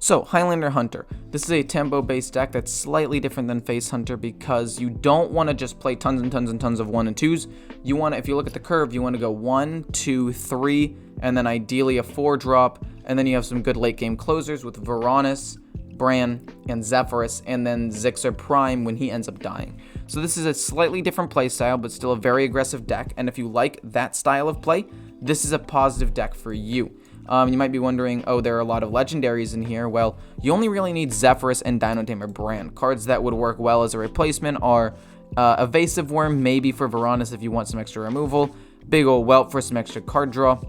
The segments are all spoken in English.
So, Highlander Hunter. This is a tempo-based deck that's slightly different than Face Hunter because you don't want to just play tons and tons and tons of 1 and 2s. You want to, if you look at the curve, you want to go 1, 2, 3, and then ideally a 4-drop, and then you have some good late-game closers with Varanus, Bran, and Zephyrus, and then Zixer Prime when he ends up dying. So this is a slightly different playstyle, but still a very aggressive deck, and if you like that style of play, this is a positive deck for you. You might be wondering, oh, there are a lot of legendaries in here. Well, you only really need Zephyrus and Dino Tamer Bran. Cards that would work well as a replacement are Evasive Worm, maybe for Varanus if you want some extra removal, Big Ol' Whelp for some extra card draw,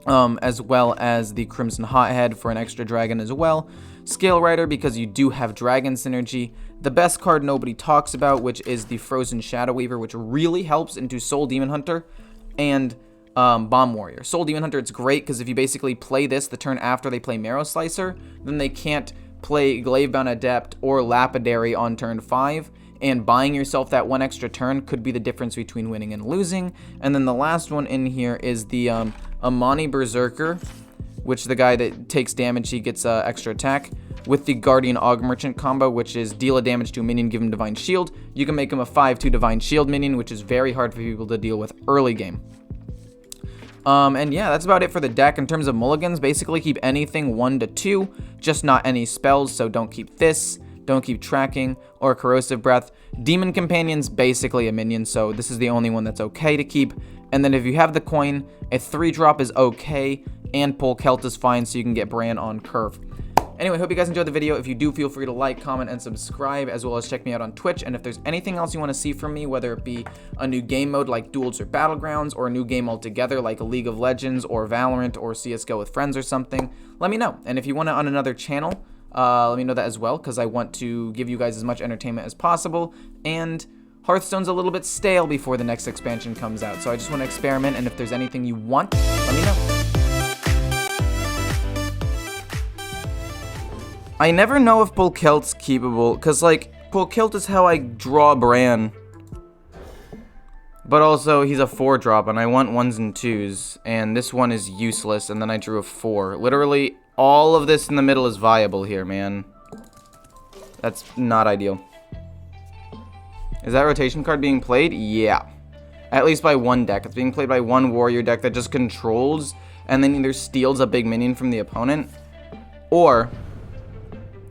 as well as the Crimson Hothead for an extra dragon as well, Scale Rider because you do have dragon synergy, the best card nobody talks about, which is the Frozen Shadow Weaver, which really helps into Soul Demon Hunter, and Bomb Warrior. Soul Demon Hunter, it's great because if you basically play this the turn after they play Marrow Slicer, then they can't play Glavebound Adept or Lapidary on turn 5, and buying yourself that one extra turn could be the difference between winning and losing. And then the last one in here is the Amani Berserker, which the guy that takes damage, he gets extra attack, with the Guardian Og Merchant combo, which is deal a damage to a minion, give him Divine Shield. You can make him a 5/2 Divine Shield minion, which is very hard for people to deal with early game. And yeah, that's about it for the deck. In terms of mulligans, basically keep anything 1 to 2, just not any spells, so don't keep this, don't keep Tracking, or Corrosive Breath. Demon Companion's basically a minion, so this is the only one that's okay to keep. And then if you have the coin, a 3-drop is okay, and Polkelt is fine, so you can get Bran on curve. Anyway, hope you guys enjoyed the video. If you do, feel free to like, comment, and subscribe, as well as check me out on Twitch. And if there's anything else you want to see from me, whether it be a new game mode like Duels or Battlegrounds, or a new game altogether like League of Legends or Valorant or CSGO with friends or something, let me know. And if you want it on another channel, let me know that as well, because I want to give you guys as much entertainment as possible. And Hearthstone's a little bit stale before the next expansion comes out, so I just want to experiment, and if there's anything you want, let me know. I never know if Polkelt's keepable, because, like, Polkelt is how I draw Bran. But also, he's a 4-drop, and I want 1s and 2s, and this one is useless, and then I drew a 4. Literally, all of this in the middle is viable here, man. That's not ideal. Is that rotation card being played? Yeah. At least by one deck. It's being played by one warrior deck that just controls, and then either steals a big minion from the opponent, or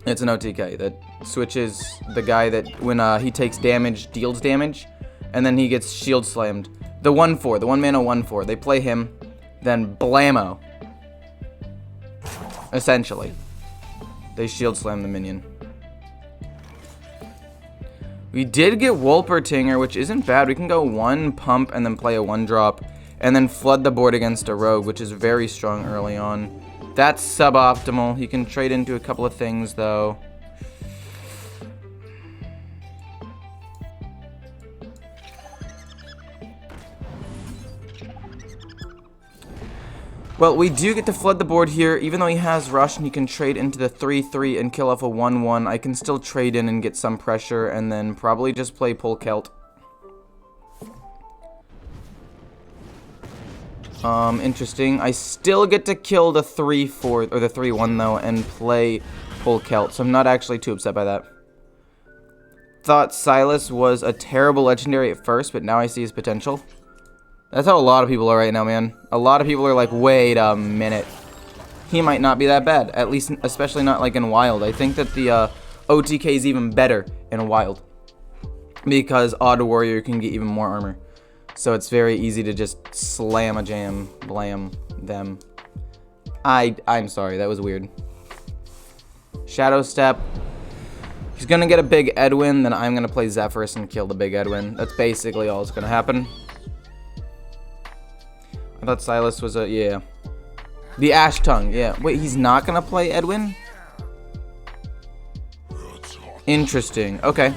it's an OTK that switches the guy that when he takes damage, deals damage, and then he gets shield slammed. The 1/4, the 1-mana 1/4. They play him, then blammo. Essentially. They shield slam the minion. We did get Wolpertinger, which isn't bad. We can go 1 pump and then play a 1-drop, and then flood the board against a rogue, which is very strong early on. That's suboptimal. He can trade into a couple of things, though. Well, we do get to flood the board here. Even though he has Rush and he can trade into the 3/3 and kill off a 1/1, I can still trade in and get some pressure, and then probably just play Polkelt. Interesting. I still get to kill the 3/4 or the 3/1 though, and play Polkelt, so I'm not actually too upset by that. Thought Silas was a terrible legendary at first, but now I see his potential. That's how a lot of people are right now, man. A lot of people are like, wait a minute. He might not be that bad, at least, especially not like in Wild. I think that the OTK is even better in Wild, because Odd Warrior can get even more armor. So it's very easy to just slam a jam, blam them. I'm sorry, that was weird. Shadow Step. He's gonna get a big Edwin, then I'm gonna play Zephyrus and kill the big Edwin. That's basically all that's gonna happen. I thought Silas was a, yeah. The Ash Tongue, yeah. Wait, he's not gonna play Edwin? Interesting, okay.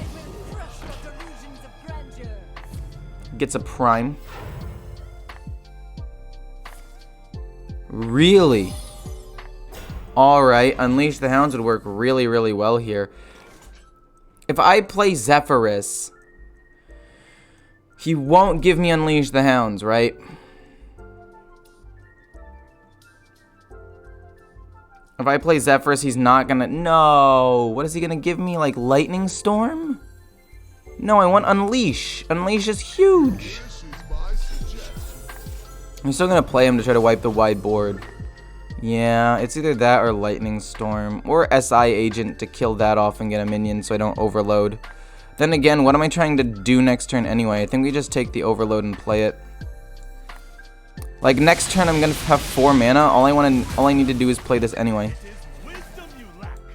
Gets a Prime. Really? Alright, Unleash the Hounds would work really, really well here. If I play Zephyrus, he won't give me Unleash the Hounds, right? If I play Zephyrus, he's not gonna... No! What is he gonna give me? Like, Lightning Storm? No, I want Unleash. Unleash is huge. I'm still gonna play him to try to wipe the wide board. Yeah, it's either that or Lightning Storm. Or SI Agent to kill that off and get a minion so I don't overload. Then again, what am I trying to do next turn anyway? I think we just take the overload and play it. Like, next turn I'm gonna have 4 mana. All I need to do is play this anyway.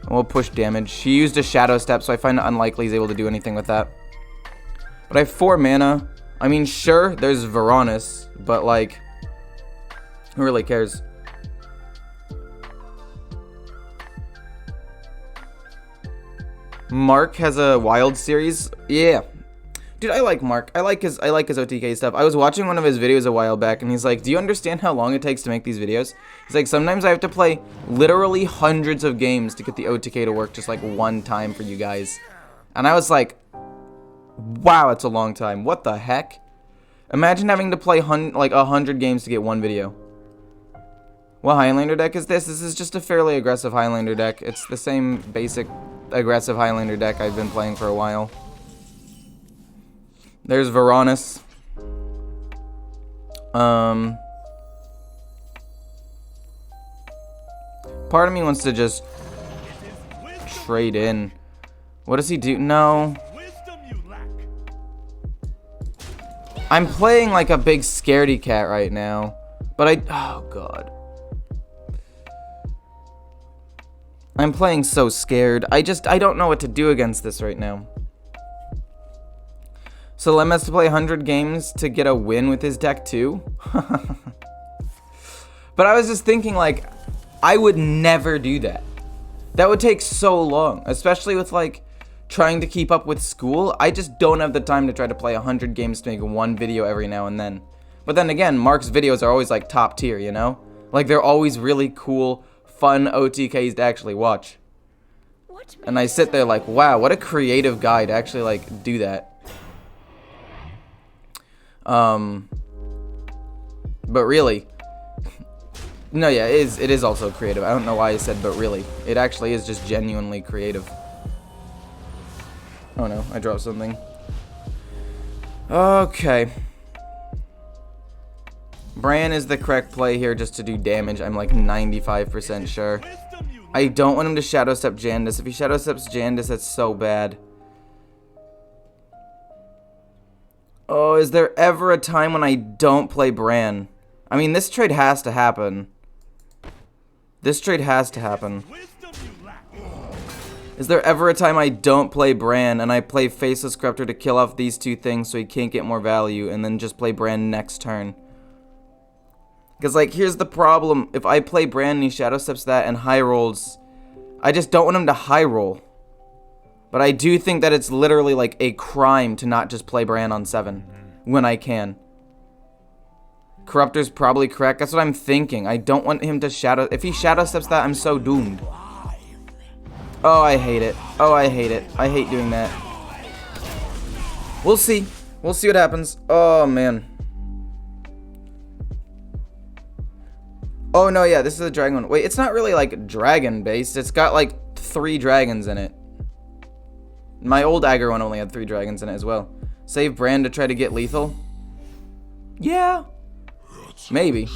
We'll push damage. She used a Shadow Step, so I find it unlikely he's able to do anything with that. But I have 4 mana. I mean, sure, there's Varanus, but like, who really cares? Mark has a wild series. Yeah. Dude, I like Mark. I like his OTK stuff. I was watching one of his videos a while back, and he's like, do you understand how long it takes to make these videos? He's like, sometimes I have to play literally hundreds of games to get the OTK to work just like one time for you guys. And I was like, wow, it's a long time. What the heck? Imagine having to play like 100 games to get one video. What Highlander deck is this? This is just a fairly aggressive Highlander deck. It's the same basic aggressive Highlander deck I've been playing for a while. There's Varanus. Part of me wants to just trade in. What does he do? No. I'm playing like a big scaredy cat right now. But oh god. I'm playing so scared. I don't know what to do against this right now. So Lem has to play 100 games to get a win with his deck too? But I was just thinking, like, I would never do that. That would take so long, especially with like trying to keep up with school. I just don't have the time to try to play 100 games to make one video every now and then. But then again, Mark's videos are always like top tier, you know? Like, they're always really cool, fun OTKs to actually watch. And I sit there like, wow, what a creative guy to actually like do that. But really, no, yeah, it is also creative. I don't know why I said but really. It actually is just genuinely creative. Oh no, I dropped something. Okay. Bran is the correct play here just to do damage. I'm like 95% sure. I don't want him to Shadow Step Jandis. If he Shadow Steps Jandis, that's so bad. Oh, is there ever a time when I don't play Bran? I mean, this trade has to happen. This trade has to happen. Is there ever a time I don't play Bran and I play Faceless Corruptor to kill off these two things so he can't get more value and then just play Bran next turn? Because, like, here's the problem. If I play Bran and he Shadow Steps that and high rolls, I just don't want him to high roll. But I do think that it's literally like a crime to not just play Bran on 7 when I can. Corruptor's probably correct. That's what I'm thinking. I don't want him to Shadow... If he Shadow Steps that, I'm so doomed. Oh, I hate it. Oh, I hate it. I hate doing that. We'll see. We'll see what happens. Oh, man. Oh, no, yeah, this is a dragon one. Wait, it's not really, like, dragon-based. It's got, like, 3 dragons in it. My old Aggro one only had 3 dragons in it as well. Save Bran to try to get lethal? Yeah. Maybe.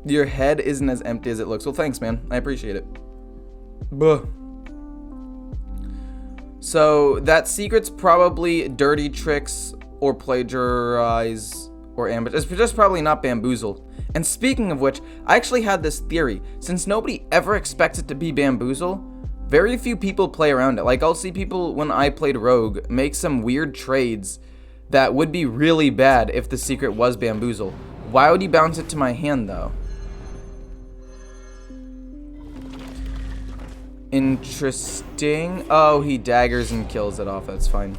Your head isn't as empty as it looks. Well, thanks, man. I appreciate it. Buh. So, that secret's probably dirty tricks or plagiarize or ambush. It's just probably not bamboozle. And speaking of which, I actually had this theory. Since nobody ever expects it to be bamboozle, very few people play around it. Like, I'll see people, when I played Rogue, make some weird trades that would be really bad if the secret was bamboozle. Why would he bounce it to my hand, though? Interesting. Oh, he daggers and kills it off. That's fine.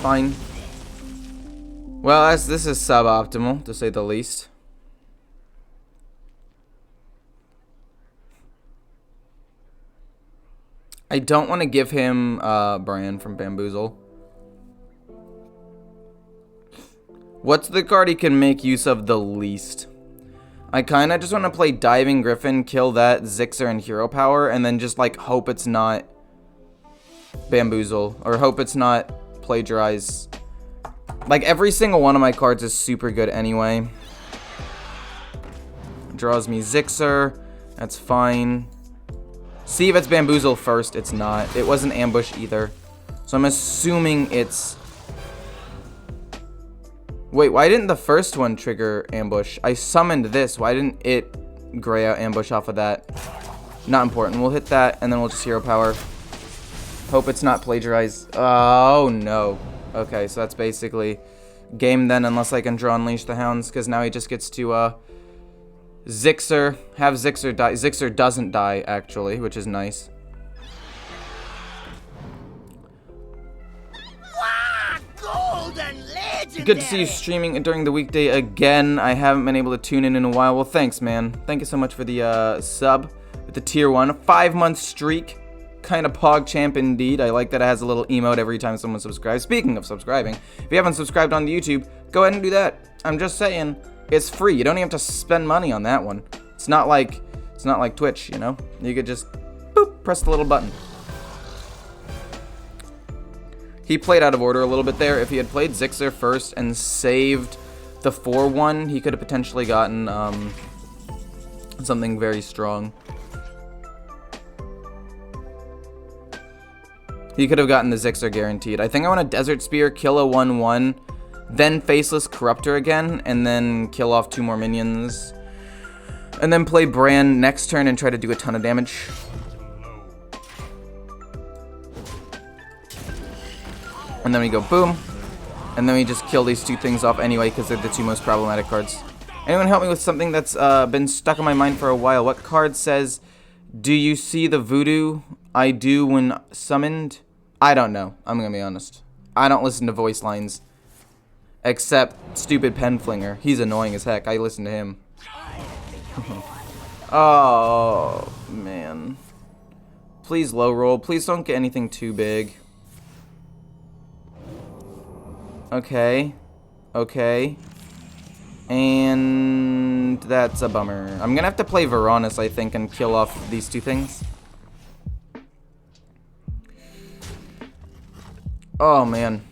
Fine. Well, this is suboptimal, to say the least. I don't want to give him Bran from Bamboozle. What's the card he can make use of the least? I kind of just want to play Diving Griffin, kill that, Zixer and Hero Power, and then just like hope it's not Bamboozle, or hope it's not Plagiarize. Like every single one of my cards is super good anyway. Draws me Zixer, that's fine. See if it's Bamboozle first, it's not. It wasn't Ambush either. So I'm assuming it's... Wait, why didn't the first one trigger Ambush? I summoned this. Why didn't it gray out Ambush off of that? Not important. We'll hit that, and then we'll just Hero Power. Hope it's not Plagiarize. Oh, no. Okay, so that's basically game then, unless I can draw Unleash the Hounds, because now he just gets to Zixer. Have Zixer die. Zixer doesn't die, actually, which is nice. Good to see you streaming during the weekday again. I haven't been able to tune in a while. Well, thanks, man. Thank you so much for the sub with the tier 1. A 5-month streak. Kind of pog champ indeed. I like that it has a little emote every time someone subscribes. Speaking of subscribing, if you haven't subscribed on YouTube, go ahead and do that. I'm just saying, it's free. You don't even have to spend money on that one. It's not like Twitch, you know? You could just boop, press the little button. He played out of order a little bit there. If he had played Zixer first and saved the 4-1, he could have potentially gotten something very strong. He could have gotten the Zixer guaranteed. I think I want a Desert Spear, kill a 1-1, then Faceless Corruptor again, and then kill off 2 more minions. And then play Bran next turn and try to do a ton of damage. And then we go boom. And then we just kill these 2 things off anyway because they're the 2 most problematic cards. Anyone help me with something that's been stuck in my mind for a while? What card says, do you see the voodoo I do when summoned? I don't know. I'm going to be honest. I don't listen to voice lines. Except stupid pen flinger. He's annoying as heck. I listen to him. Oh, man. Please low roll. Please don't get anything too big. Okay. Okay. And that's a bummer. I'm gonna have to play Varanus, I think, and kill off these 2 things. Oh, man.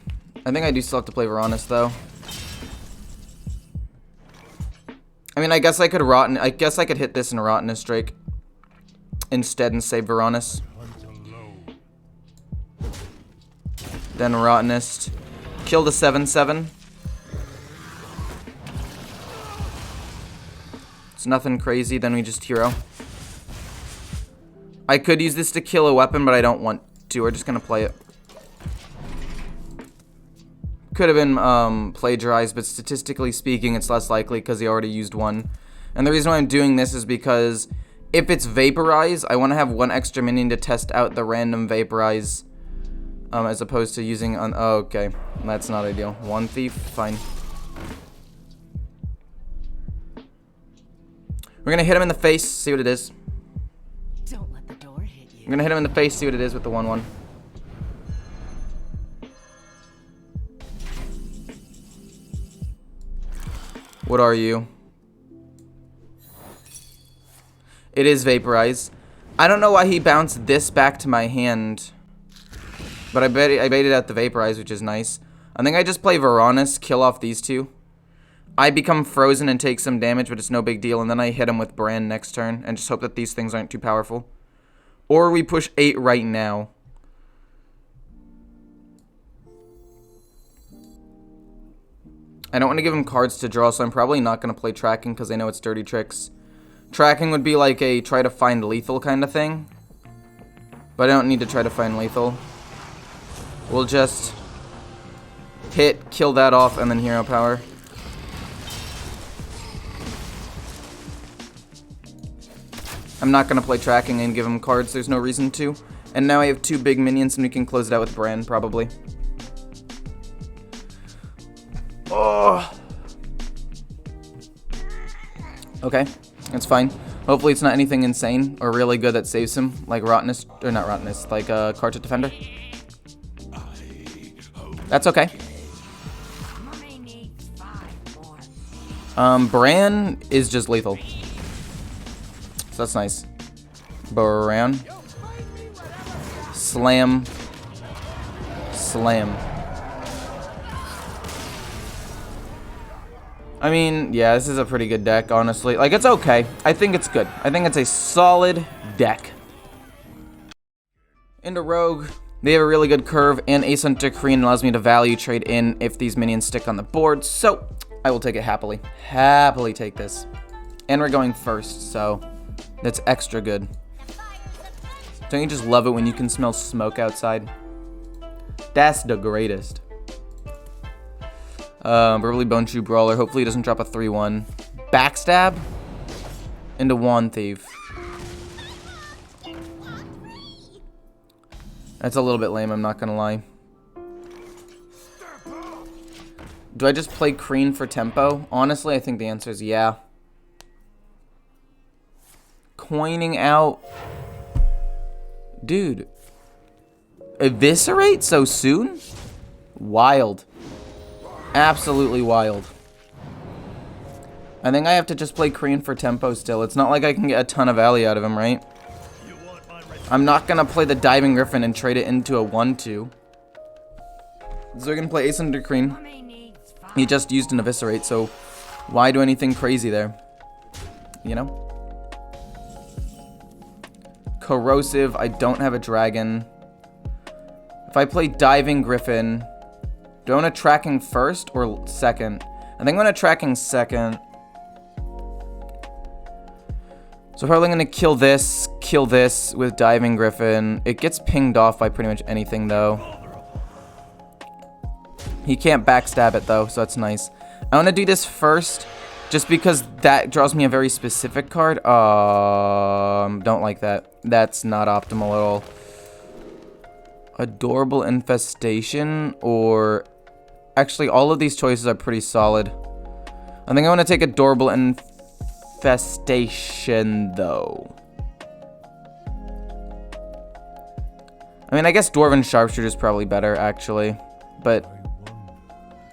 I think I do still have to play Varanus, though. I mean, I guess I could hit this and Rottenness Drake instead and save Varanus. Then Rottenness. Kill the 7/7. It's nothing crazy, then we just hero. I could use this to kill a weapon, but I don't want to. We're just gonna play it. Could have been plagiarized, but statistically speaking, it's less likely because he already used 1. And the reason why I'm doing this is because if it's Vaporize, I want to have 1 extra minion to test out the random Vaporize. As opposed to using on... Oh, okay. That's not ideal. 1 thief. Fine. We're gonna hit him in the face, see what it is. Don't let the door hit you. We're gonna hit him in the face, see what it is with the 1/1. What are you? It is Vaporize. I don't know why he bounced this back to my hand. But I baited out the Vaporize, which is nice. I think I just play Varanus, kill off these 2. I become frozen and take some damage, but it's no big deal. And then I hit him with Bran next turn and just hope that these things aren't too powerful. Or we push 8 right now. I don't want to give him cards to draw, so I'm probably not going to play Tracking because I know it's dirty tricks. Tracking would be like a try to find lethal kind of thing. But I don't need to try to find lethal. We'll just hit, kill that off, and then Hero Power. I'm not going to play Tracking and give him cards. There's no reason to. And now I have 2 big minions, and we can close it out with Bran, probably. Oh. Okay, that's fine. Hopefully it's not anything insane or really good that saves him, like Rottenness, or not Rottenness, like Cartridge Defender. That's okay. Bran is just lethal. So that's nice. Bran. Slam. Slam. I mean, yeah, this is a pretty good deck, honestly. Like, it's okay. I think it's good. I think it's a solid deck. Into Rogue. They have a really good curve, and Ace Hunter Korean allows me to value trade in if these minions stick on the board, so I will take it happily. Happily take this. And we're going first, so that's extra good. Don't you just love it when you can smell smoke outside? That's the greatest. Beverly Bone Shoe Brawler. Hopefully he doesn't drop a 3-1. Backstab into Wand Thief. That's a little bit lame, I'm not gonna lie. Do I just play Kreen for tempo? Honestly, I think the answer is yeah. Coining out. Dude. Eviscerate so soon? Wild. Absolutely wild. I think I have to just play Kreen for tempo still. It's not like I can get a ton of value out of him, right? I'm not gonna play the Diving Griffin and trade it into a 1-2. So we're gonna play Ace Hunter Kreen. He just used an Eviscerate, so why do anything crazy there? You know? Corrosive, I don't have a dragon. If I play Diving Griffin, do I want to tracking first or second? I think I'm going to tracking second. So probably going to kill this with Diving Griffin. It gets pinged off by pretty much anything, though. He can't backstab it, though, so that's nice. I want to do this first, just because that draws me a very specific card. Don't like that. That's not optimal at all. Adorable Infestation, or... Actually, all of these choices are pretty solid. I think I want to take Adorable Infestation, though. I mean, I guess Dwarven Sharpshooter is probably better, actually. But,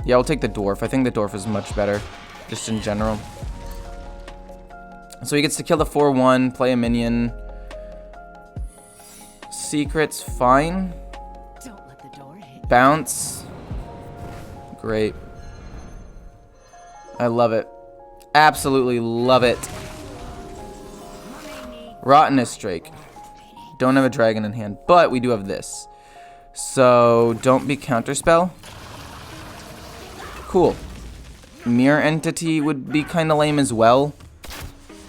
yeah, I'll take the Dwarf. I think the Dwarf is much better, just in general. So he gets to kill the 4-1, play a minion. Secret's fine. Don't let the door hit. Bounce. Great. I love it. Absolutely love it. Rottenest Drake. Don't have a dragon in hand, but we do have this. So, don't be counterspell. Cool. Mirror Entity would be kind of lame as well.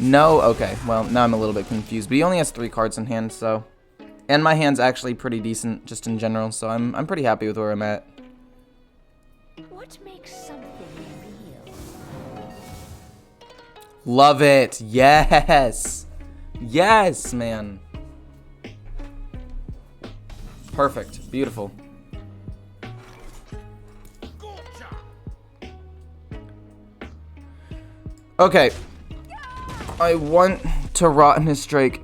No? Okay. Well, now I'm a little bit confused. But he only has 3 cards in hand, so... And my hand's actually pretty decent, just in general, so I'm pretty happy with where I'm at. What makes something real? Love it. Yes. Yes, man. Perfect. Beautiful. Okay. I want to Rottenest Drake.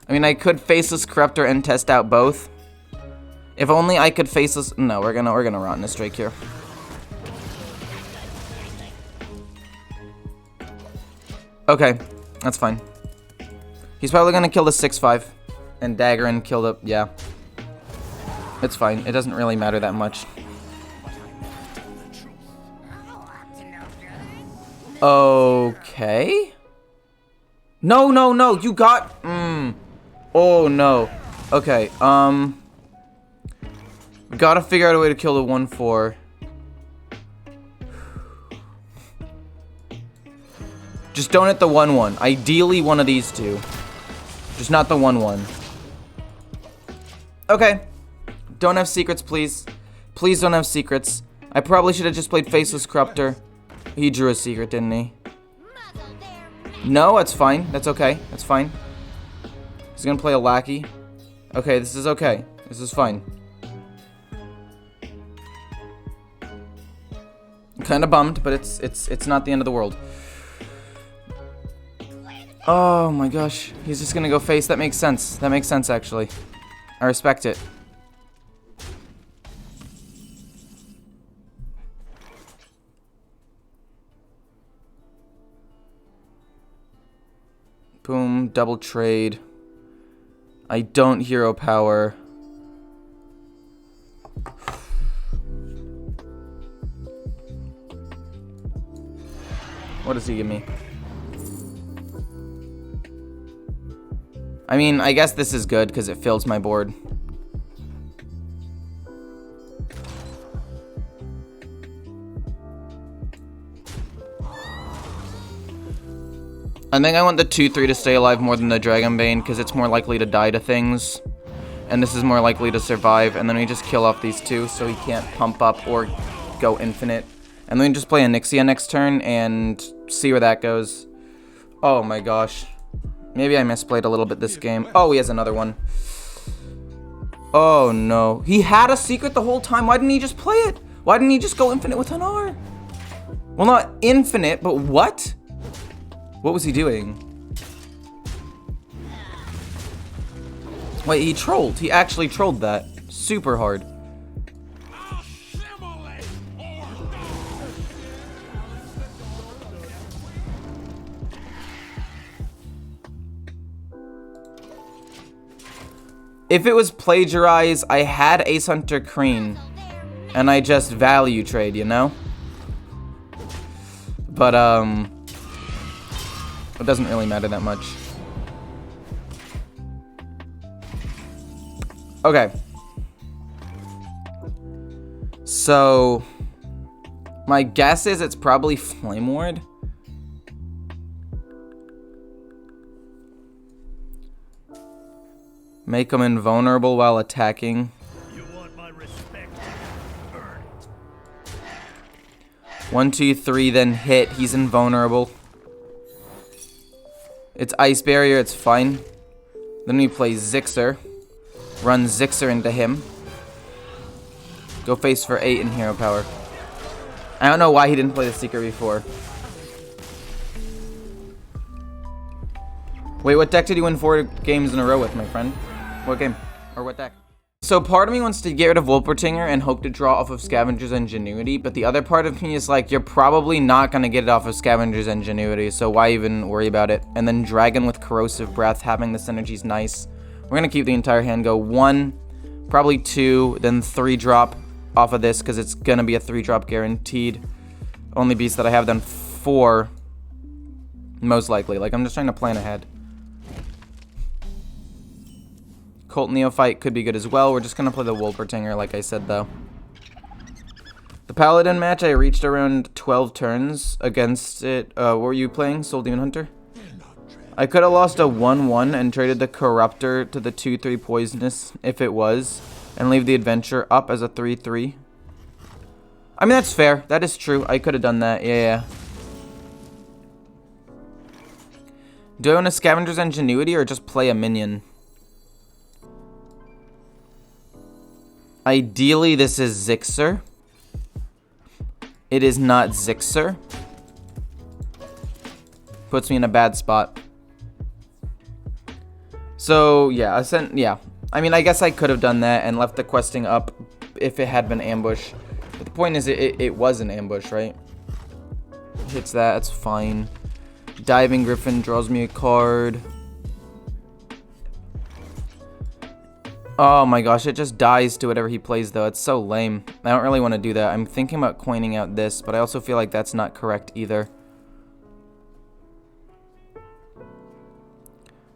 I mean, I could Faceless Corruptor and test out both. If only I could Faceless... No, we're gonna Rottenest Drake here. Okay, that's fine. He's probably gonna kill the 6-5 and dagger and kill the... Yeah. It's fine. It doesn't really matter that much. Okay. No, no, no. You got... Oh, no. Okay, we gotta figure out a way to kill the 1-4. Just don't hit the 1-1. Ideally, one of these two. Just not the 1-1. Okay. Don't have secrets, please. Please don't have secrets. I probably should have just played Faceless Corruptor. He drew a secret, didn't he? No, that's fine. That's okay. That's fine. He's gonna play a lackey. Okay, this is okay. This is fine. I'm kind of bummed, but it's not the end of the world. Oh my gosh, he's just gonna go face. That makes sense. That makes sense, actually. I respect it. Boom, double trade. I don't hero power. What does he give me? I mean, I guess this is good because it fills my board. I think I want the 2/3 to stay alive more than the Dragonbane because it's more likely to die to things. And this is more likely to survive. And then we just kill off these two so he can't pump up or go infinite. And then we just play a Nixia next turn and see where that goes. Oh my gosh. Maybe I misplayed a little bit this game. Oh, he has another one. Oh no. He had a secret the whole time. Why didn't he just play it? Why didn't he just go infinite with an R? Well, not infinite, but what? What was he doing? Wait, he trolled. He actually trolled that. Super hard. If it was plagiarize, I had Ace Hunter Kreen. And I just value trade, you know? But, it doesn't really matter that much. Okay. So, my guess is it's probably Flame Ward. Make him invulnerable while attacking. You want my respect? Earn it. 1, 2, 3, then hit. He's invulnerable. It's Ice Barrier, it's fine. Then we play Zixer. Run Zixer into him. Go face for 8 in hero power. I don't know why he didn't play the Seeker before. Wait, what deck did you win 4 games in a row with, my friend? What game? Or what deck? So part of me wants to get rid of Wolpertinger and hope to draw off of Scavenger's Ingenuity, but the other part of me is like, you're probably not going to get it off of Scavenger's Ingenuity, so why even worry about it? And then Dragon with Corrosive Breath, having this energy is nice. We're going to keep the entire hand, go 1, probably 2, then 3 drop off of this, because it's going to be a 3 drop guaranteed. Only beast that I have, then 4, most likely. Like, I'm just trying to plan ahead. Colt Neophyte could be good as well. We're just going to play the Wolpertinger, like I said, though. The Paladin match, I reached around 12 turns against it. What were you playing? Soul Demon Hunter? I could have lost a 1-1 and traded the Corruptor to the 2-3 Poisonous, if it was, and leave the Adventure up as a 3-3. I mean, that's fair. That is true. I could have done that. Yeah. Do I want a Scavenger's Ingenuity or just play a minion? Ideally, this is Zixer. It is not Zixer. Puts me in a bad spot. So, yeah, I mean, I guess I could have done that and left the questing up if it had been ambush. But the point is, it was an ambush, right? Hits that, that's fine. Diving Griffin draws me a card. Oh my gosh, it just dies to whatever he plays, though. It's so lame. I don't really want to do that. I'm thinking about coining out this, but I also feel like that's not correct either.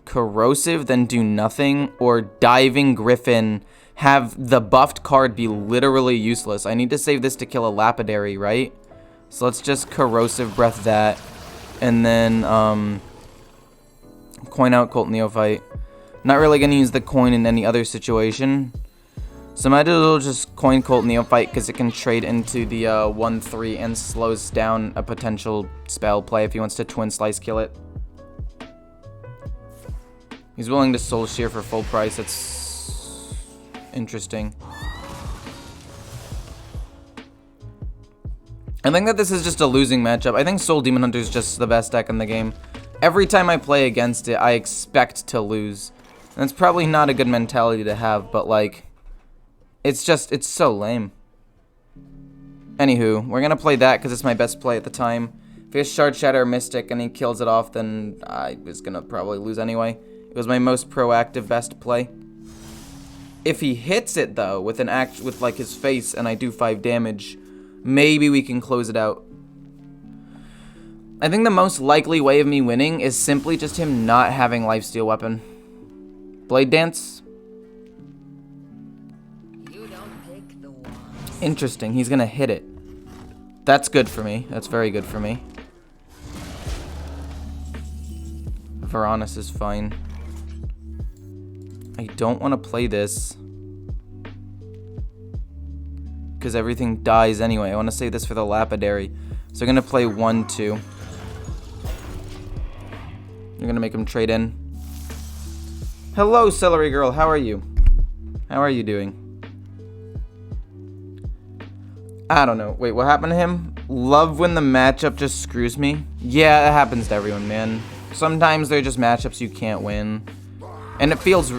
Corrosive, then do nothing, or Diving Griffin, have the buffed card be literally useless. I need to save this to kill a Lapidary, right? So let's just Corrosive Breath that, and then coin out Colt Neophyte. Not really going to use the coin in any other situation. So might as well just coin Colt Neophyte because it can trade into the 1-3 and slows down a potential spell play if he wants to Twin Slice kill it. He's willing to Soul Shear for full price. That's interesting. I think that this is just a losing matchup. I think Soul Demon Hunter is just the best deck in the game. Every time I play against it, I expect to lose. And it's probably not a good mentality to have, but like, it's so lame. Anywho, we're going to play that because it's my best play at the time. If he has Shard Shatter or Mystic and he kills it off, then I was gonna probably lose anyway. It was my most proactive best play. If he hits it though with with like his face and I do 5 damage, maybe we can close it out. I think the most likely way of me winning is simply just him not having Lifesteal Weapon. Blade Dance. You don't pick the one. Interesting. He's gonna hit it. That's good for me. That's very good for me. Varanus is fine. I don't want to play this because everything dies anyway. I want to save this for the Lapidary. So I'm going to play 1-2. You're going to make him trade in. Hello, Celery Girl. How are you? How are you doing? I don't know. Wait, what happened to him? Love when the matchup just screws me. Yeah, it happens to everyone, man. Sometimes they're just matchups you can't win. And it feels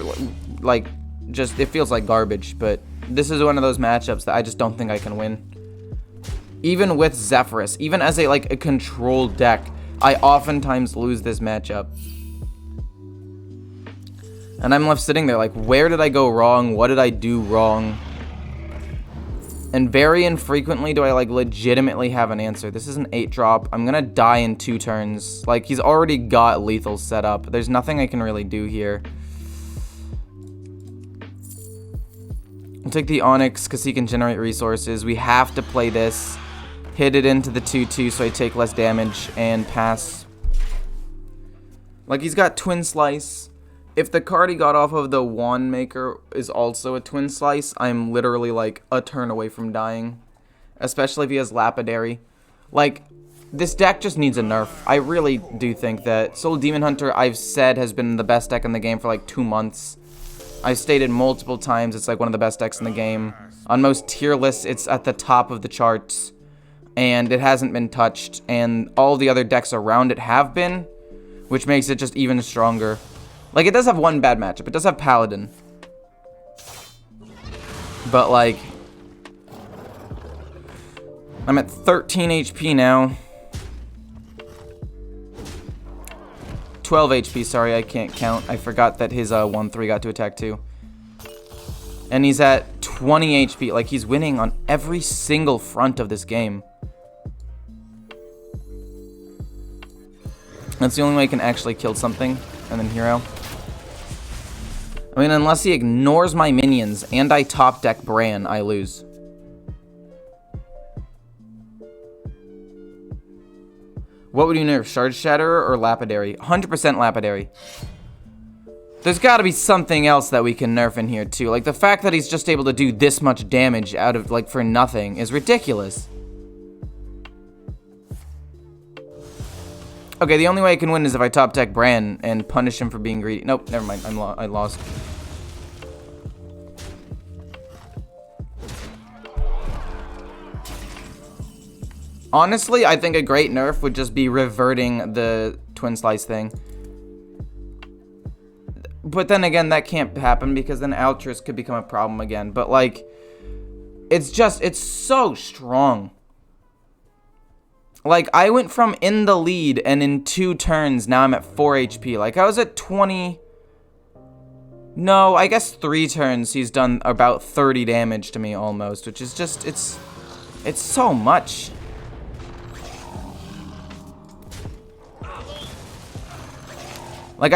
like it feels like garbage, but this is one of those matchups that I just don't think I can win. Even with Zephyrus, even as a controlled deck, I oftentimes lose this matchup. And I'm left sitting there like, where did I go wrong? What did I do wrong? And very infrequently do I legitimately have an answer. This is an 8-drop. I'm gonna die in 2 turns. Like, he's already got lethal set up. There's nothing I can really do here. I'll take the Onyx because he can generate resources. We have to play this. Hit it into the 2-2 so I take less damage and pass. Like, he's got Twin Slice. If the card he got off of the Wand Maker is also a Twin Slice, I'm literally like a turn away from dying. Especially if he has Lapidary. Like, this deck just needs a nerf. I really do think that Soul Demon Hunter, I've said, has been the best deck in the game for like 2 months. I've stated multiple times it's like one of the best decks in the game. On most tier lists, it's at the top of the charts. And it hasn't been touched. And all the other decks around it have been. Which makes it just even stronger. Like, it does have one bad matchup. It does have Paladin. But, like, I'm at 13 HP now. 12 HP, sorry, I can't count. I forgot that his 1-3 got to attack too. And he's at 20 HP. Like, he's winning on every single front of this game. That's the only way I can actually kill something. And then hero. I mean, unless he ignores my minions and I top deck Bran, I lose. What would you nerf? Shard Shatterer or Lapidary? 100% Lapidary. There's got to be something else that we can nerf in here too. Like, the fact that he's just able to do this much damage out of, like, for nothing is ridiculous. Okay, the only way I can win is if I top deck Bran and punish him for being greedy. Nope, never mind. I lost. Honestly, I think a great nerf would just be reverting the Twin Slice thing. But then again, that can't happen because then Altruist could become a problem again. But, like, it's so strong. Like, I went from in the lead, and in 2 turns, now I'm at 4 HP. Like, I was at 20... No, I guess 3 turns, he's done about 30 damage to me, almost. Which is just, it's so much. Like,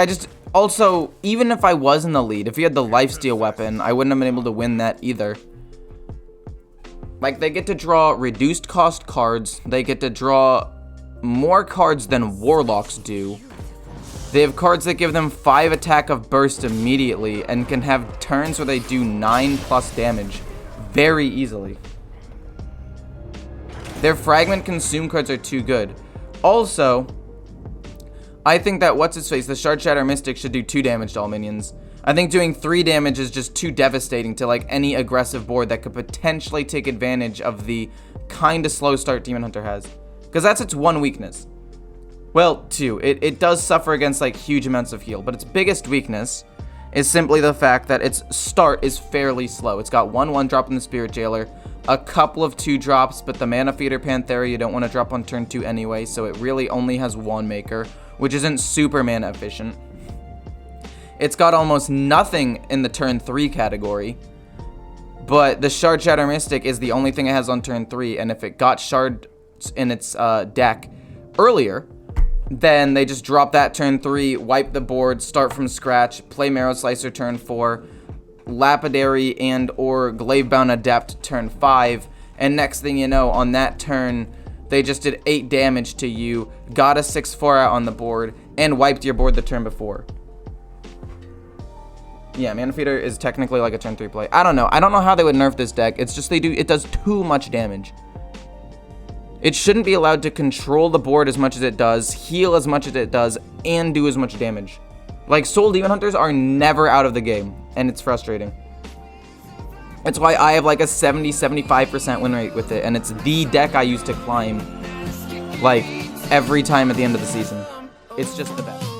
also, even if I was in the lead, if he had the lifesteal weapon, I wouldn't have been able to win that either. Like, they get to draw reduced cost cards. They get to draw more cards than Warlocks do. They have cards that give them 5 attack of burst immediately and can have turns where they do 9+ damage very easily. Their Fragment Consume cards are too good. Also, I think that what's-his-face, the Shard Shatter Mystic, should do 2 damage to all minions. I think doing 3 damage is just too devastating to, like, any aggressive board that could potentially take advantage of the kind of slow start Demon Hunter has. Because that's its one weakness. Well, 2. It does suffer against, like, huge amounts of heal. But its biggest weakness is simply the fact that its start is fairly slow. It's got 1/1 drop in the Spirit Jailer, a couple of 2-drops, but the Mana Feeder Panthera you don't want to drop on turn 2 anyway, so it really only has 1 maker, which isn't super mana efficient. It's got almost nothing in the turn 3 category, but the Shard Shatter Mystic is the only thing it has on turn 3, and if it got Shards in its deck earlier, then they just drop that turn 3, wipe the board, start from scratch, play Marrow Slicer turn 4, Lapidary and or Glavebound Adept turn 5, and next thing you know, on that turn, they just did 8 damage to you, got a 6/4 out on the board, and wiped your board the turn before. Yeah, Mana Feeder is technically like a turn 3 play. I don't know how they would nerf this deck. It's just it does too much damage. It shouldn't be allowed to control the board as much as it does, heal as much as it does, and do as much damage. Like, Soul Demon Hunters are never out of the game, and it's frustrating. That's why I have like a 70-75% win rate with it, and it's the deck I use to climb, like, every time at the end of the season. It's just the best.